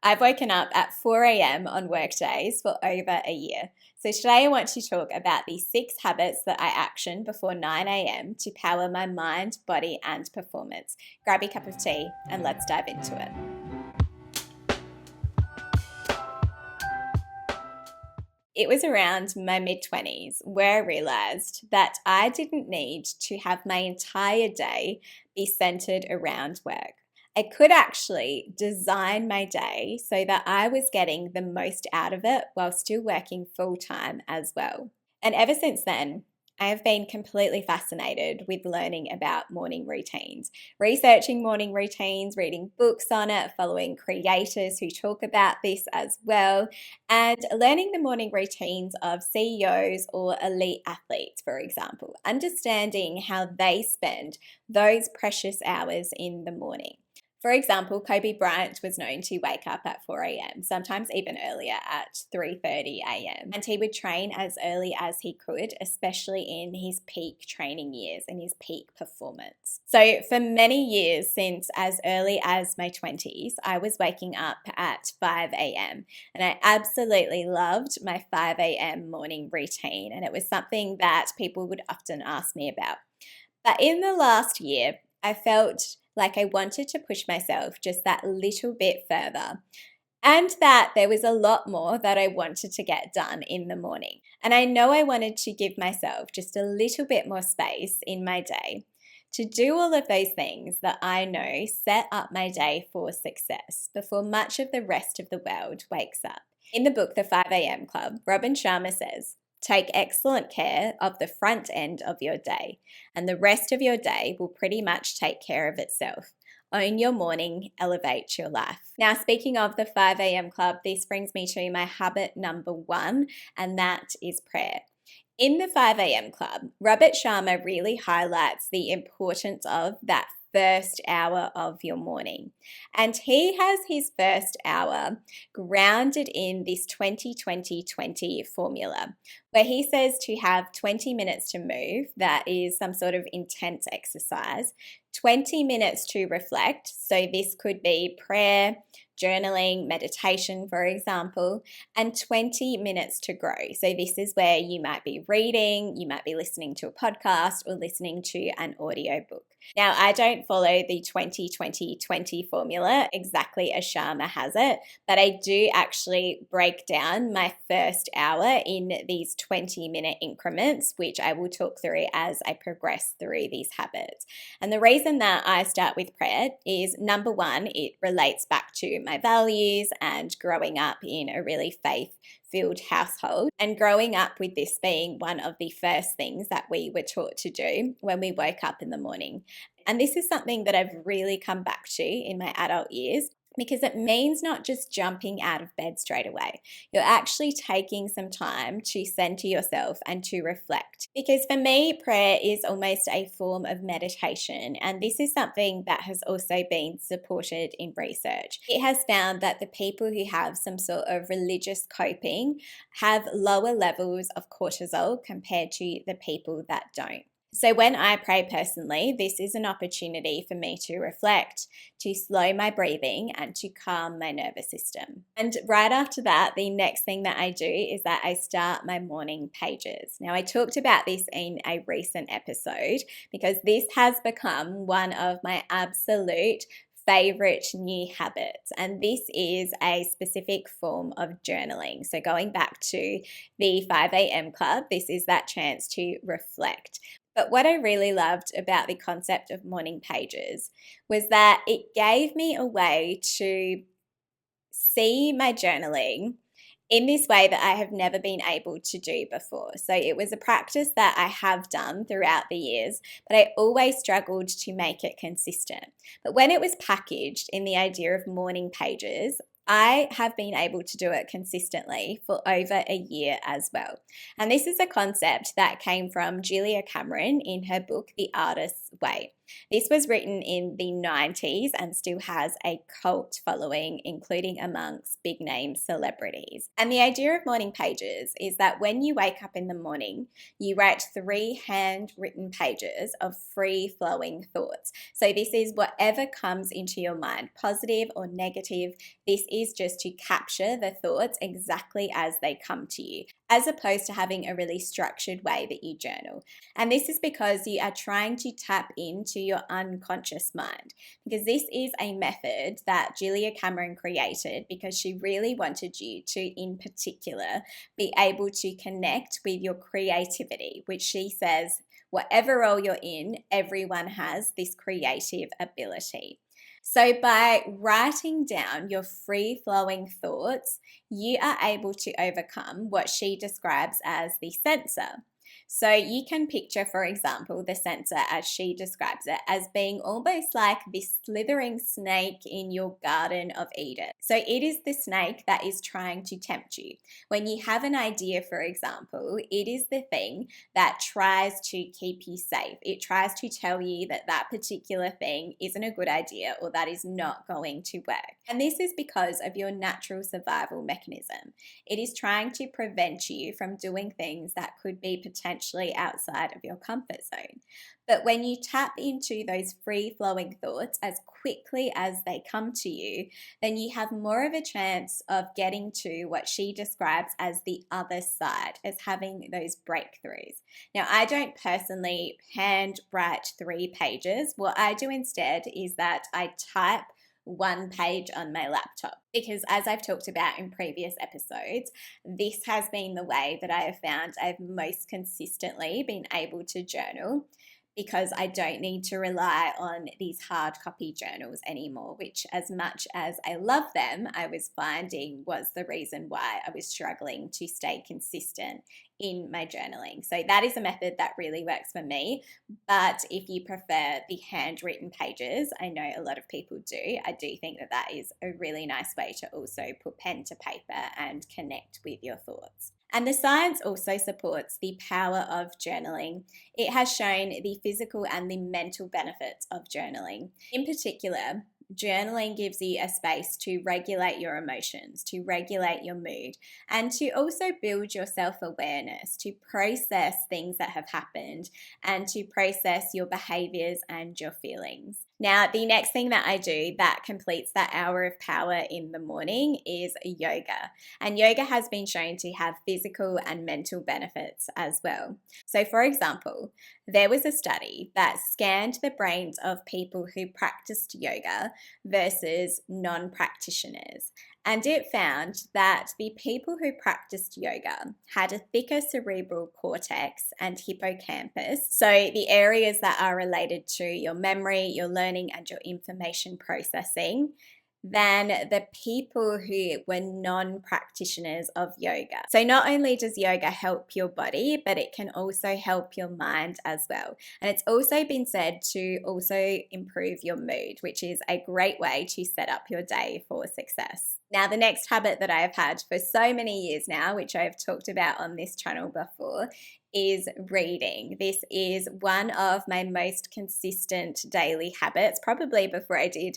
I've woken up at 4 a.m. on work days for over a year. So today I want to talk about the 6 habits that I action before 9 a.m. to power my mind, body, and performance. Grab your cup of tea and let's dive into it. It was around my mid 20s where I realized that I didn't need to have my entire day be centered around work. I could actually design my day so that I was getting the most out of it while still working full time as well. And ever since then, I have been completely fascinated with learning about morning routines, researching morning routines, reading books on it, following creators who talk about this as well, and learning the morning routines of CEOs or elite athletes, for example, understanding how they spend those precious hours in the morning. For example, Kobe Bryant was known to wake up at 4 a.m., sometimes even earlier at 3:30 a.m. And he would train as early as he could, especially in his peak training years and his peak performance. So for many years, since as early as my 20s, I was waking up at 5 a.m. And I absolutely loved my 5 a.m. morning routine. And it was something that people would often ask me about. But in the last year, I felt like I wanted to push myself just that little bit further, and that there was a lot more that I wanted to get done in the morning. And I know I wanted to give myself just a little bit more space in my day to do all of those things that I know set up my day for success before much of the rest of the world wakes up. In the book, The 5 a.m. Club, Robin Sharma says, "Take excellent care of the front end of your day, and the rest of your day will pretty much take care of itself. Own your morning, elevate your life." Now, speaking of the 5 a.m. club, this brings me to my habit number 1, and that is prayer. In the 5 a.m. club, Robert Sharma really highlights the importance of that first hour of your morning. And he has his first hour grounded in this 20-20-20 formula, where he says to have 20 minutes to move, that is some sort of intense exercise, 20 minutes to reflect, so this could be prayer, journaling, meditation, for example, and 20 minutes to grow. So this is where you might be reading, you might be listening to a podcast, or listening to an audiobook. Now, I don't follow the 20-20-20 formula exactly as Sharma has it, but I do actually break down my first hour in these 20-minute increments, which I will talk through as I progress through these habits. And the reason that I start with prayer is, number 1, it relates back to my values and growing up in a really faith-filled household, and growing up with this being one of the first things that we were taught to do when we woke up in the morning. And this is something that I've really come back to in my adult years, because it means not just jumping out of bed straight away. You're actually taking some time to center yourself and to reflect. Because for me, prayer is almost a form of meditation, and this is something that has also been supported in research. It has found that the people who have some sort of religious coping have lower levels of cortisol compared to the people that don't. So when I pray personally, this is an opportunity for me to reflect, to slow my breathing, and to calm my nervous system. And right after that, the next thing that I do is that I start my morning pages. Now, I talked about this in a recent episode because this has become one of my absolute favorite new habits, and this is a specific form of journaling. So going back to the 5 a.m. club, this is that chance to reflect. But what I really loved about the concept of morning pages was that it gave me a way to see my journaling in this way that I have never been able to do before. So it was a practice that I have done throughout the years, but I always struggled to make it consistent. But when it was packaged in the idea of morning pages, I have been able to do it consistently for over a year as well. And this is a concept that came from Julia Cameron in her book, The Artist's Way. This was written in the 90s and still has a cult following, including amongst big name celebrities. And the idea of morning pages is that when you wake up in the morning, you write 3 handwritten pages of free flowing thoughts. So this is whatever comes into your mind, positive or negative. This is just to capture the thoughts exactly as they come to you, as opposed to having a really structured way that you journal. And this is because you are trying to tap into your unconscious mind, because this is a method that Julia Cameron created because she really wanted you to, in particular, be able to connect with your creativity, which she says, whatever role you're in, everyone has this creative ability. So, by writing down your free flowing thoughts, you are able to overcome what she describes as the censor. So, you can picture, for example, the censor as she describes it as being almost like this slithering snake in your Garden of Eden. So, it is the snake that is trying to tempt you. When you have an idea, for example, it is the thing that tries to keep you safe. It tries to tell you that that particular thing isn't a good idea or that is not going to work. And this is because of your natural survival mechanism. It is trying to prevent you from doing things that could be potentially outside of your comfort zone. But when you tap into those free flowing thoughts as quickly as they come to you, then you have more of a chance of getting to what she describes as the other side, as having those breakthroughs. Now, I don't personally hand write 3 pages. What I do instead is that I type 1 page on my laptop, because as I've talked about in previous episodes, this has been the way that I have found I've most consistently been able to journal, because I don't need to rely on these hard copy journals anymore, which, as much as I love them, I was finding was the reason why I was struggling to stay consistent in my journaling. So that is a method that really works for me. But if you prefer the handwritten pages, I know a lot of people do. I do think that that is a really nice way to also put pen to paper and connect with your thoughts. And the science also supports the power of journaling. It has shown the physical and the mental benefits of journaling. In particular, journaling gives you a space to regulate your emotions, to regulate your mood, and to also build your self-awareness, to process things that have happened, and to process your behaviors and your feelings. Now, the next thing that I do that completes that hour of power in the morning is yoga. And yoga has been shown to have physical and mental benefits as well. So, for example, there was a study that scanned the brains of people who practiced yoga versus non-practitioners. And it found that the people who practiced yoga had a thicker cerebral cortex and hippocampus, so the areas that are related to your memory, your learning, and your information processing, than the people who were non-practitioners of yoga. So not only does yoga help your body, but it can also help your mind as well. And it's also been said to also improve your mood, which is a great way to set up your day for success. Now, the next habit that I have had for so many years now, which I've talked about on this channel before, is reading. This is one of my most consistent daily habits, probably before I did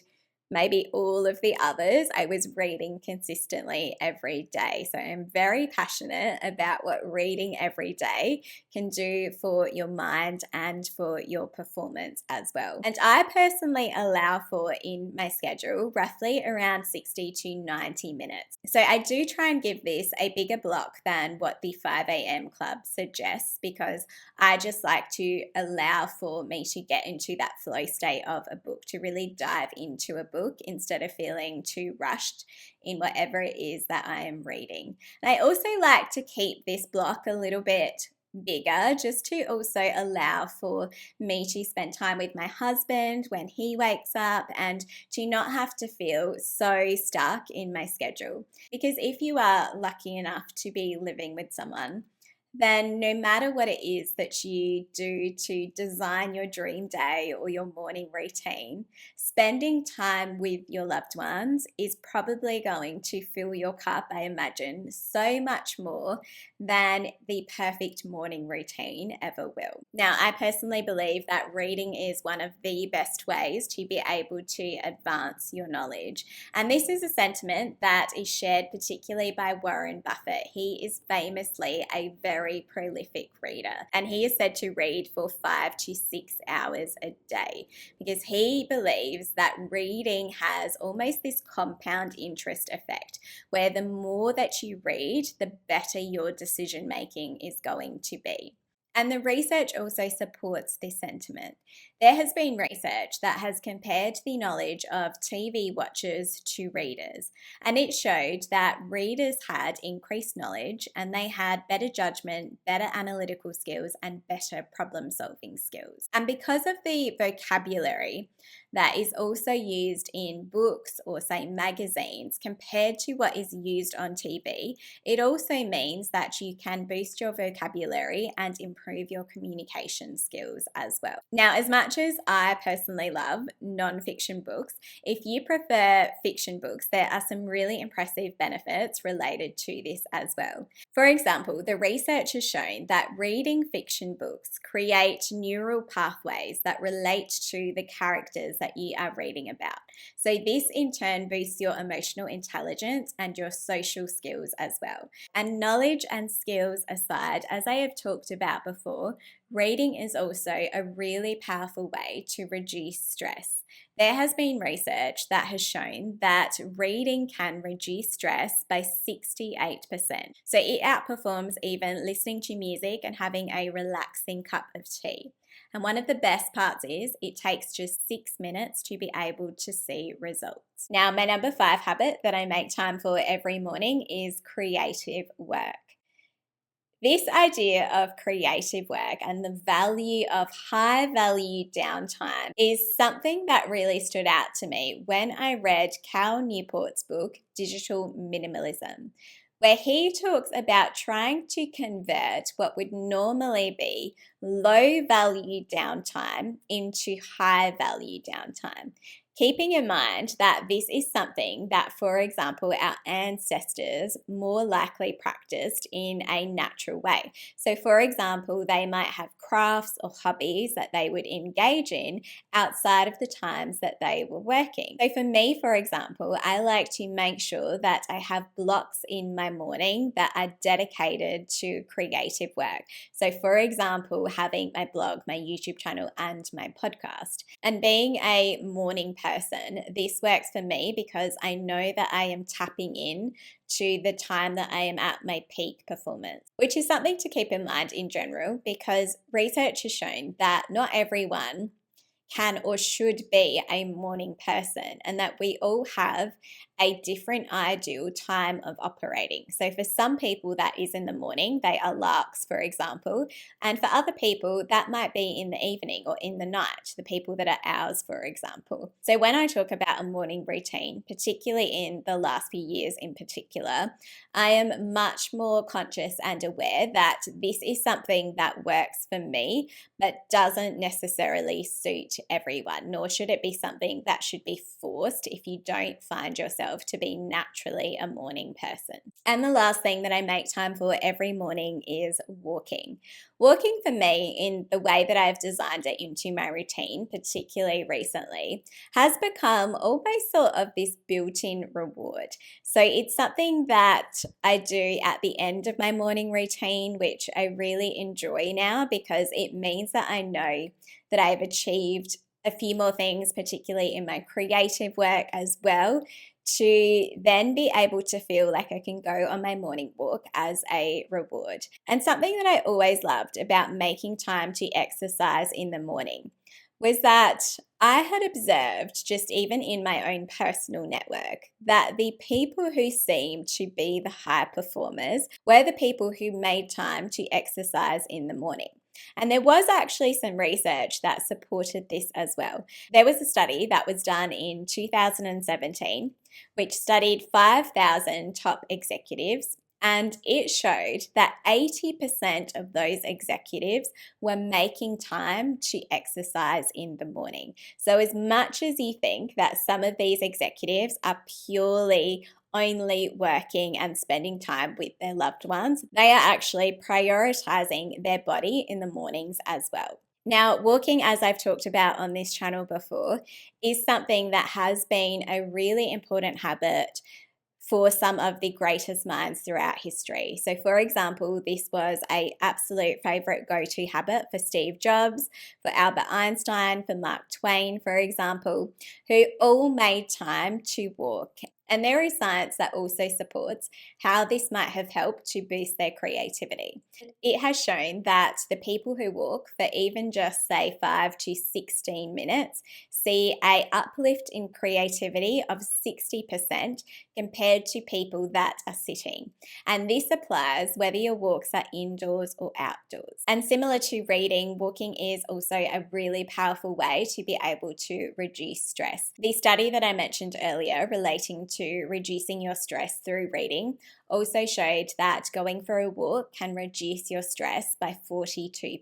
maybe all of the others. I was reading consistently every day. So I'm very passionate about what reading every day can do for your mind and for your performance as well. And I personally allow for in my schedule roughly around 60 to 90 minutes. So I do try and give this a bigger block than what the 5 a.m. club suggests, because I just like to allow for me to get into that flow state of a book, to really dive into a book instead of feeling too rushed in whatever it is that I am reading. And I also like to keep this block a little bit bigger, just to also allow for me to spend time with my husband when he wakes up, and to not have to feel so stuck in my schedule. Because if you are lucky enough to be living with someone, then no matter what it is that you do to design your dream day or your morning routine, spending time with your loved ones is probably going to fill your cup, I imagine, so much more than the perfect morning routine ever will. Now, I personally believe that reading is one of the best ways to be able to advance your knowledge. And this is a sentiment that is shared particularly by Warren Buffett. He is famously a very prolific reader, and he is said to read for 5 to 6 hours a day because he believes that reading has almost this compound interest effect where the more that you read, the better your decision making is going to be. And the research also supports this sentiment. There has been research that has compared the knowledge of TV watchers to readers, and it showed that readers had increased knowledge and they had better judgment, better analytical skills, and better problem solving skills. And because of the vocabulary that is also used in books or, say, magazines compared to what is used on TV, it also means that you can boost your vocabulary and improve your communication skills as well. Now, as much as I personally love non-fiction books, if you prefer fiction books, there are some really impressive benefits related to this as well. For example, the research has shown that reading fiction books create neural pathways that relate to the characters that you are reading about. So this in turn boosts your emotional intelligence and your social skills as well. And knowledge and skills aside, as I have talked about before, reading is also a really powerful way to reduce stress. There has been research that has shown that reading can reduce stress by 68%. So it outperforms even listening to music and having a relaxing cup of tea. And one of the best parts is it takes just 6 minutes to be able to see results. Now, my number 5 habit that I make time for every morning is creative work. This idea of creative work and the value of high value downtime is something that really stood out to me when I read Cal Newport's book, Digital Minimalism, where he talks about trying to convert what would normally be low value downtime into high value downtime. Keeping in mind that this is something that, for example, our ancestors more likely practiced in a natural way. So, for example, they might have crafts or hobbies that they would engage in outside of the times that they were working. So, for me, for example, I like to make sure that I have blocks in my morning that are dedicated to creative work. So, for example, having my blog, my YouTube channel, and my podcast. And being a morning person, this works for me because I know that I am tapping in to the time that I am at my peak performance, which is something to keep in mind in general because research has shown that not everyone can or should be a morning person and that we all have a different ideal time of operating. So for some people that is in the morning, they are larks, for example, and for other people that might be in the evening or in the night, the people that are owls, for example. So when I talk about a morning routine, particularly in the last few years in particular, I am much more conscious and aware that this is something that works for me but doesn't necessarily suit everyone, nor should it be something that should be forced if you don't find yourself to be naturally a morning person. And the last thing that I make time for every morning is walking. Walking for me, in the way that I've designed it into my routine, particularly recently, has become almost sort of this built-in reward. So it's something that I do at the end of my morning routine, which I really enjoy now because it means that I know that I've achieved a few more things, particularly in my creative work as well, to then be able to feel like I can go on my morning walk as a reward. And something that I always loved about making time to exercise in the morning was that I had observed, just even in my own personal network, that the people who seemed to be the high performers were the people who made time to exercise in the morning. And there was actually some research that supported this as well. There was a study that was done in 2017, which studied 5,000 top executives And it showed that 80% of those executives were making time to exercise in the morning. So, as much as you think that some of these executives are purely only working and spending time with their loved ones, they are actually prioritizing their body in the mornings as well. Now, walking, as I've talked about on this channel before, is something that has been a really important habit for some of the greatest minds throughout history. So for example, this was a absolute favorite go-to habit for Steve Jobs, for Albert Einstein, for Mark Twain, for example, who all made time to walk. And there is science that also supports how this might have helped to boost their creativity. It has shown that the people who walk for even just say 5 to 16 minutes see a uplift in creativity of 60% compared to people that are sitting. And this applies whether your walks are indoors or outdoors. And similar to reading, walking is also a really powerful way to be able to reduce stress. The study that I mentioned earlier relating to reducing your stress through reading also showed that going for a walk can reduce your stress by 42%.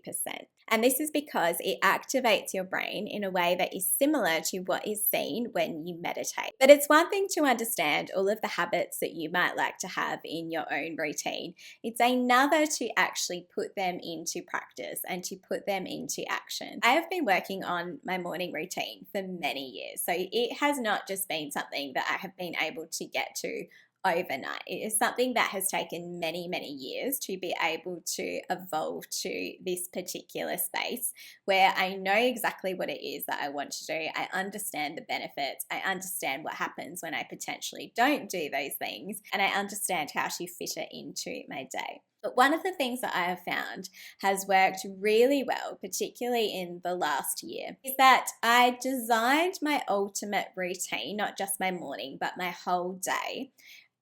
And this is because it activates your brain in a way that is similar to what is seen when you meditate. But it's one thing to understand all of the habits that you might like to have in your own routine. It's another to actually put them into practice and to put them into action. I have been working on my morning routine for many years, so it has not just been something that I have been able to get to overnight. It is something that has taken many, many years to be able to evolve to this particular space where I know exactly what it is that I want to do. I understand the benefits. I understand what happens when I potentially don't do those things, and I understand how to fit it into my day. But one of the things that I have found has worked really well, particularly in the last year, is that I designed my ultimate routine, not just my morning, but my whole day,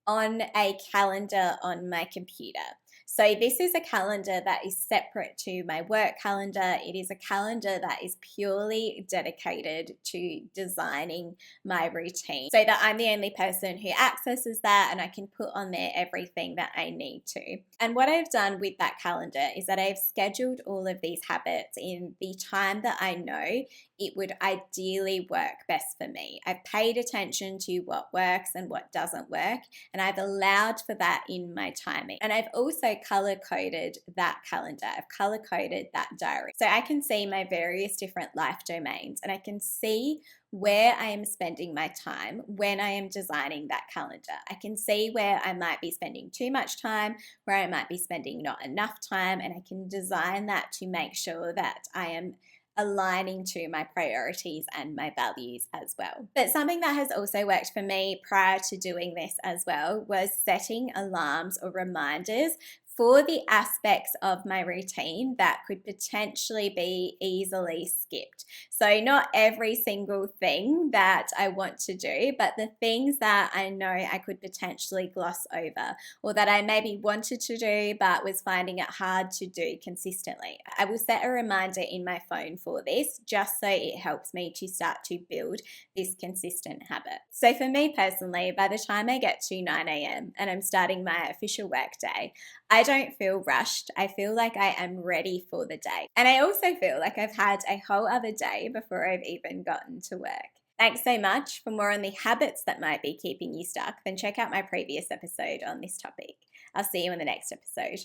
on a calendar on my computer. So this is a calendar that is separate to my work calendar. It is a calendar that is purely dedicated to designing my routine so that I'm the only person who accesses that, and I can put on there everything that I need to. And what I've done with that calendar is that I've scheduled all of these habits in the time that I know it would ideally work best for me. I've paid attention to what works and what doesn't work, and I've allowed for that in my timing. And I've also color-coded that calendar. I've color-coded that diary. So I can see my various different life domains, and I can see where I am spending my time when I am designing that calendar. I can see where I might be spending too much time, where I might be spending not enough time, and I can design that to make sure that I am aligning to my priorities and my values as well. But something that has also worked for me prior to doing this as well was setting alarms or reminders for the aspects of my routine that could potentially be easily skipped. So not every single thing that I want to do, but the things that I know I could potentially gloss over, or that I maybe wanted to do but was finding it hard to do consistently. I will set a reminder in my phone for this, just so it helps me to start to build this consistent habit. So for me personally, by the time I get to 9 a.m. and I'm starting my official work day, I don't feel rushed. I feel like I am ready for the day. And I also feel like I've had a whole other day before I've even gotten to work. Thanks so much. For more on the habits that might be keeping you stuck, then check out my previous episode on this topic. I'll see you in the next episode.